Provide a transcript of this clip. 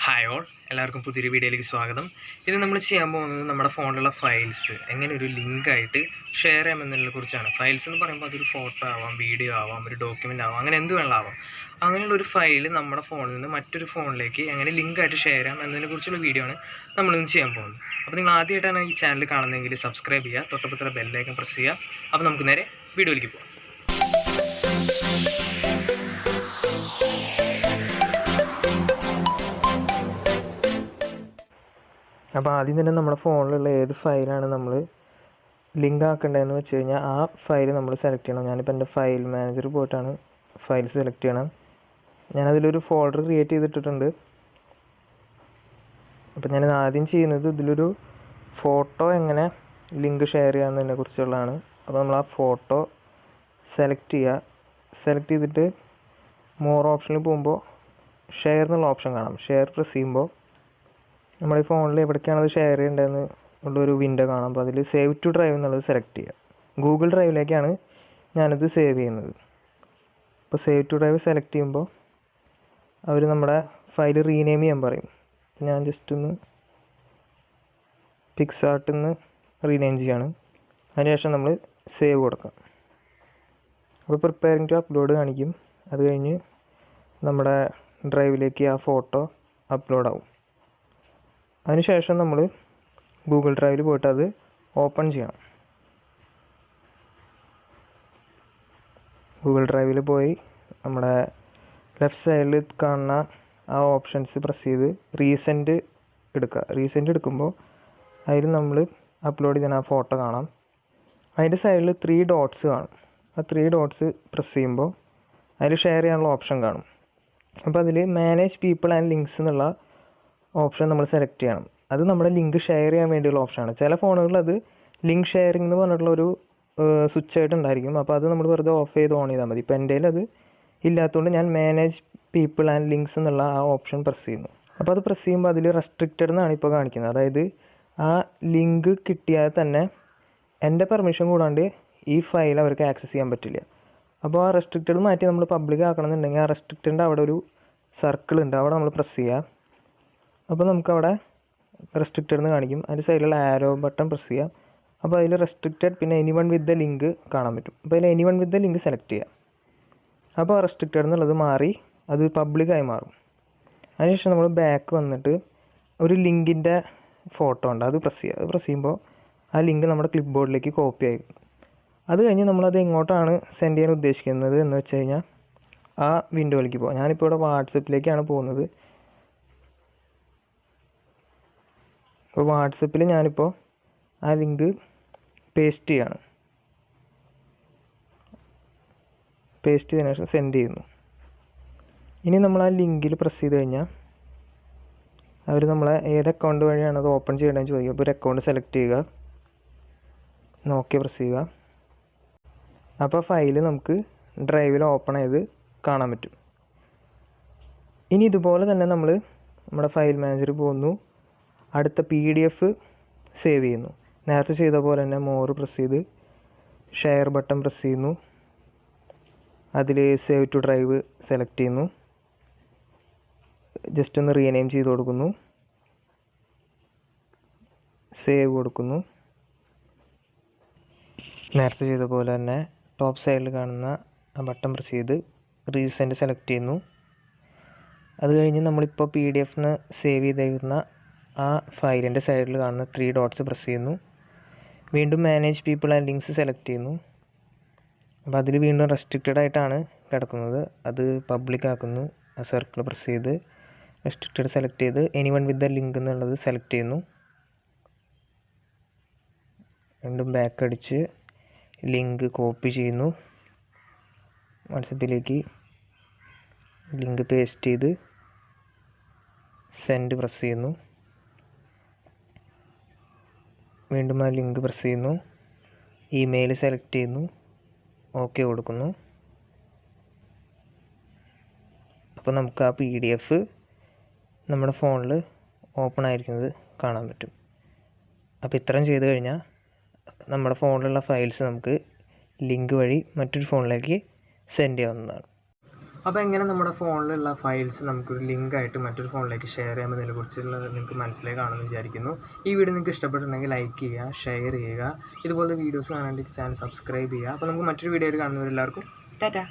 Hi all, എല്ലാവർക്കും പുതിയൊരു വീഡിയോയിലേക്ക് സ്വാഗതം. ഇത് നമ്മൾ ചെയ്യാൻ പോകുന്നത് നമ്മുടെ ഫോണിലുള്ള ഫയൽസ് എങ്ങനെ ഒരു ലിങ്കായിട്ട് ഷെയർ ചെയ്യാമെന്നതിനെ കുറിച്ചാണ്. ഫയൽസ് എന്ന് പറയുമ്പോൾ അതൊരു ഫോട്ടോ ആവാം, വീഡിയോ ആവാം, ഒരു ഡോക്യുമെൻ്റ് ആവാം, അങ്ങനെ എന്ത് വേണമെങ്കിലും ആവാം. അങ്ങനെയുള്ളൊരു ഫയൽ നമ്മുടെ ഫോണിൽ നിന്ന് മറ്റൊരു ഫോണിലേക്ക് എങ്ങനെ ലിങ്കായിട്ട് ഷെയർ ചെയ്യാം എന്നതിനെ കുറിച്ചുള്ള വീഡിയോ ആണ് നമ്മളിന്ന് ചെയ്യാൻ പോകുന്നത്. അപ്പോൾ നിങ്ങൾ ആദ്യമായിട്ടാണ് ഈ ചാനൽ കാണുന്നതെങ്കിൽ സബ്സ്ക്രൈബ് ചെയ്യുക, തൊട്ടപ്പുറത്തുള്ള ബെല്ലൈക്കൺ പ്രസ് ചെയ്യുക. അപ്പോൾ നമുക്ക് നേരെ വീഡിയോയിലേക്ക് പോകാം. അപ്പോൾ ആദ്യം തന്നെ നമ്മുടെ ഫോണിലുള്ള ഏത് ഫയലാണ് നമ്മൾ ലിങ്ക് ആക്കേണ്ടതെന്ന് വെച്ച് കഴിഞ്ഞാൽ ആ ഫയൽ നമ്മൾ സെലക്ട് ചെയ്യണം. ഞാനിപ്പോൾ എൻ്റെ ഫയൽ മാനേജർ പോയിട്ടാണ് ഫയൽ സെലക്ട് ചെയ്യണം. ഞാനതിലൊരു ഫോൾഡർ ക്രിയേറ്റ് ചെയ്തിട്ടിട്ടുണ്ട്. അപ്പോൾ ഞാനിത് ആദ്യം ചെയ്യുന്നത് ഇതിലൊരു ഫോട്ടോ എങ്ങനെ ലിങ്ക് ഷെയർ ചെയ്യാമെന്നതിനെ കുറിച്ചുള്ളതാണ്. അപ്പോൾ നമ്മൾ ആ ഫോട്ടോ സെലക്ട് ചെയ്യുക. സെലക്ട് ചെയ്തിട്ട് മോർ ഓപ്ഷനിൽ പോകുമ്പോൾ ഷെയർ എന്നുള്ള ഓപ്ഷൻ കാണാം. ഷെയർ പ്രസ് ചെയ്യുമ്പോൾ നമ്മുടെ ഈ ഫോണിൽ എവിടേക്കാണ് അത് ഷെയർ ചെയ്യേണ്ടതെന്ന് ഉള്ളൊരു വിൻഡോ കാണാം. അപ്പോൾ അതിൽ സേവ് ടു ഡ്രൈവ് എന്നുള്ളത് സെലക്ട് ചെയ്യുക. ഗൂഗിൾ ഡ്രൈവിലേക്കാണ് ഞാനിത് സേവ് ചെയ്യുന്നത്. അപ്പോൾ സേവ് ടു ഡ്രൈവ് സെലക്ട് ചെയ്യുമ്പോൾ അവർ നമ്മുടെ ഫയൽ റീനെയിം ചെയ്യാൻ പറയും. ഞാൻ ജസ്റ്റ് ഒന്ന് പിക്സാർട്ടിൽ നിന്ന് റീനെയിം ചെയ്യാണ്. അതിനുശേഷം നമ്മൾ സേവ് കൊടുക്കാം. അപ്പോൾ പ്രിപ്പയറിംഗ് ടു അപ്ലോഡ് കാണിക്കും. അത് കഴിഞ്ഞ് നമ്മുടെ ഡ്രൈവിലേക്ക് ആ ഫോട്ടോ അപ്ലോഡ് ആവും. അതിനുശേഷം നമ്മൾ ഗൂഗിൾ ഡ്രൈവിൽ പോയിട്ട് അത് ഓപ്പൺ ചെയ്യണം. ഗൂഗിൾ ഡ്രൈവിൽ പോയി നമ്മുടെ ലെഫ്റ്റ് സൈഡിൽ കാണുന്ന ആ ഓപ്ഷൻസ് പ്രസ് ചെയ്ത് റീസെൻറ്റ് എടുക്കുക. റീസെൻറ്റ് എടുക്കുമ്പോൾ അതിൽ നമ്മൾ അപ്ലോഡ് ചെയ്യുന്ന ആ ഫോട്ടോ കാണാം. അതിൻ്റെ സൈഡിൽ 3 ഡോട്ട്സ് കാണും. ആ 3 ഡോട്ട്സ് പ്രസ് ചെയ്യുമ്പോൾ അതിൽ ഷെയർ ചെയ്യാനുള്ള ഓപ്ഷൻ കാണും. അപ്പോൾ അതിൽ മാനേജ് പീപ്പിൾ ആൻഡ് ലിങ്ക്സ് എന്നുള്ള ഓപ്ഷൻ നമ്മൾ സെലക്ട് ചെയ്യണം. അത് നമ്മുടെ ലിങ്ക് ഷെയർ ചെയ്യാൻ വേണ്ടിയുള്ള ഓപ്ഷനാണ്. ചില ഫോണുകളിൽ അത് ലിങ്ക് ഷെയറിംഗ് എന്ന് പറഞ്ഞിട്ടുള്ളൊരു സ്വിച്ച് ആയിട്ട് ഉണ്ടായിരിക്കും. അപ്പോൾ അത് നമ്മൾ വെറുതെ ഓഫ് ചെയ്ത് ഓൺ ചെയ്താൽ മതി. ഇപ്പോൾ എൻ്റെ അത് ഇല്ലാത്തതുകൊണ്ട് ഞാൻ മാനേജ് പീപ്പിൾ ആൻഡ് ലിങ്ക്സ് എന്നുള്ള ആ ഓപ്ഷൻ പ്രസ് ചെയ്യുന്നു. അപ്പോൾ അത് പ്രസ് ചെയ്യുമ്പോൾ അതിൽ റെസ്ട്രിക്റ്റഡ് എന്നാണ് ഇപ്പോൾ കാണിക്കുന്നത്. അതായത് ആ ലിങ്ക് കിട്ടിയാൽ തന്നെ എൻ്റെ പെർമിഷൻ കൂടാണ്ട് ഈ ഫയൽ അവർക്ക് ആക്സസ് ചെയ്യാൻ പറ്റില്ല. അപ്പോൾ ആ റെസ്ട്രിക്റ്റഡ് മാറ്റി നമ്മൾ പബ്ലിക് ആക്കണമെന്നുണ്ടെങ്കിൽ ആ റെസ്ട്രിക്റ്റഡിൻ്റെ അവിടെ ഒരു സർക്കിൾ ഉണ്ട്, അവിടെ നമ്മൾ പ്രസ് ചെയ്യുക. അപ്പോൾ നമുക്കവിടെ റെസ്ട്രിക്റ്റഡ് എന്ന് കാണിക്കും. അതിൻ്റെ സൈഡിലുള്ള ആരോ ബട്ടൺ പ്രസ് ചെയ്യുക. അപ്പോൾ അതിൽ റെസ്ട്രിക്റ്റഡ് പിന്നെ എനിവൺ വിത്ത് ദ ലിങ്ക് കാണാൻ പറ്റും. അപ്പോൾ അതിൽ anyone with the link select ചെയ്യുക. അപ്പോൾ റെസ്ട്രിക്റ്റഡ് എന്നുള്ളത് മാറി അത് പബ്ലിക്കായി മാറും. അതിനുശേഷം നമ്മൾ ബാക്ക് വന്നിട്ട് ഒരു ലിങ്കിൻ്റെ ഫോട്ടോ ഉണ്ട്, അത് പ്രസ് ചെയ്യുക. അത് പ്രസ് ചെയ്യുമ്പോൾ ആ ലിങ്ക് നമ്മുടെ ക്ലിപ്പ് ബോർഡിലേക്ക് കോപ്പി ആയി. അത് കഴിഞ്ഞ് നമ്മളത് എങ്ങോട്ടാണ് സെൻഡ് ചെയ്യാൻ ഉദ്ദേശിക്കുന്നത് എന്ന് വെച്ച് കഴിഞ്ഞാൽ ആ വിൻഡോയിലേക്ക് പോകും. ഞാനിപ്പോൾ ഇവിടെ വാട്സപ്പിലേക്കാണ് പോകുന്നത്. അപ്പോൾ വാട്സപ്പിൽ ഞാനിപ്പോൾ ആ ലിങ്ക് പേസ്റ്റ് ചെയ്യാണ്. പേസ്റ്റ് ചെയ്തതിനു ശേഷം സെൻഡ് ചെയ്യുന്നു. ഇനി നമ്മൾ ആ ലിങ്കിൽ പ്രസ് ചെയ്ത് കഴിഞ്ഞാൽ അവർ നമ്മളെ ഏത് അക്കൗണ്ട് വഴിയാണ് അത് ഓപ്പൺ ചെയ്യണമെന്ന് ചോദിക്കുക. അപ്പോൾ ഒരു അക്കൗണ്ട് സെലക്ട് ചെയ്യുക, ഓക്കെ പ്രസ് ചെയ്യുക. അപ്പോൾ ഫയൽ നമുക്ക് ഡ്രൈവിൽ ഓപ്പൺ ചെയ്ത് കാണാൻ പറ്റും. ഇനി ഇതുപോലെ തന്നെ നമ്മൾ നമ്മുടെ ഫയൽ മാനേജർ പോകുന്നു, അടുത്ത PDF സേവ് ചെയ്യുന്നു. നേരത്തെ ചെയ്ത പോലെ തന്നെ മോർ പ്രസ് ചെയ്ത് ഷെയർ ബട്ടൺ പ്രസ് ചെയ്യുന്നു. അതിൽ സേവ് ടു ഡ്രൈവ് സെലക്ട് ചെയ്യുന്നു. ജസ്റ്റ് ഒന്ന് റീനെയിം ചെയ്ത് കൊടുക്കുന്നു, സേവ് കൊടുക്കുന്നു. നേരത്തെ ചെയ്ത പോലെ തന്നെ ടോപ്പ് സൈഡിൽ കാണുന്ന ആ ബട്ടൺ പ്രസ് ചെയ്ത് റീസെൻറ്റ് സെലക്ട് ചെയ്യുന്നു. അത് കഴിഞ്ഞ് നമ്മളിപ്പോൾ PDF സേവ് ചെയ്തിരുന്ന ആ ഫയലിൻ്റെ സൈഡിൽ കാണുന്ന 3 ഡോട്ട്സ് പ്രസ് ചെയ്യുന്നു. വീണ്ടും manage people and links select ചെയ്യുന്നു. അപ്പോൾ അതിൽ വീണ്ടും റെസ്ട്രിക്റ്റഡ് ആയിട്ടാണ് കിടക്കുന്നത്, അത് പബ്ലിക് ആക്കുന്നു. ആ സർക്കിൾ പ്രസ് ചെയ്ത് റെസ്ട്രിക്റ്റഡ് സെലക്ട് ചെയ്ത് എനിവൺ വിത്ത് ദ ലിങ്ക് എന്നുള്ളത് സെലക്ട് ചെയ്യുന്നു. വീണ്ടും ബാക്ക് അടിച്ച് ലിങ്ക് കോപ്പി ചെയ്യുന്നു. വാട്സപ്പിലേക്ക് ലിങ്ക് പേസ്റ്റ് ചെയ്ത് സെൻഡ് പ്രസ് ചെയ്യുന്നു. വീണ്ടും ആ ലിങ്ക് പ്രസ് ചെയ്യുന്നു. ഇമെയിൽ സെലക്ട് ചെയ്യുന്നു, ഓക്കെ കൊടുക്കുന്നു. അപ്പോൾ നമുക്ക് ആ PDF നമ്മുടെ ഫോണിൽ ഓപ്പൺ ആയിരിക്കുന്നത് കാണാൻ പറ്റും. അപ്പോൾ ഇത്രയും ചെയ്ത് കഴിഞ്ഞാൽ നമ്മുടെ ഫോണിലുള്ള ഫയൽസ് നമുക്ക് ലിങ്ക് വഴി മറ്റൊരു ഫോണിലേക്ക് സെൻഡ് ചെയ്യാവുന്നതാണ്. അപ്പോൾ എങ്ങനെ നമ്മുടെ ഫോണിലുള്ള ഫയൽസ് നമുക്കൊരു ലിങ്കായിട്ട് മറ്റൊരു ഫോണിലേക്ക് ഷെയർ ചെയ്യാൻ പറ്റുന്നതിനെക്കുറിച്ചുള്ളത് നിങ്ങൾക്ക് മനസ്സിലായി കാണുമെന്ന് വിചാരിക്കുന്നു. ഈ വീഡിയോ നിങ്ങൾക്ക് ഇഷ്ടപ്പെട്ടിട്ടുണ്ടെങ്കിൽ ലൈക്ക് ചെയ്യുക, ഷെയർ ചെയ്യുക. ഇതുപോലത്തെ വീഡിയോസ് കാണാൻ വേണ്ടി ചാനൽ സബ്സ്ക്രൈബ് ചെയ്യുക. അപ്പോൾ നമുക്ക് മറ്റൊരു വീഡിയോയിൽ കാണുന്നവരെല്ലാവർക്കും ടാറ്റാ.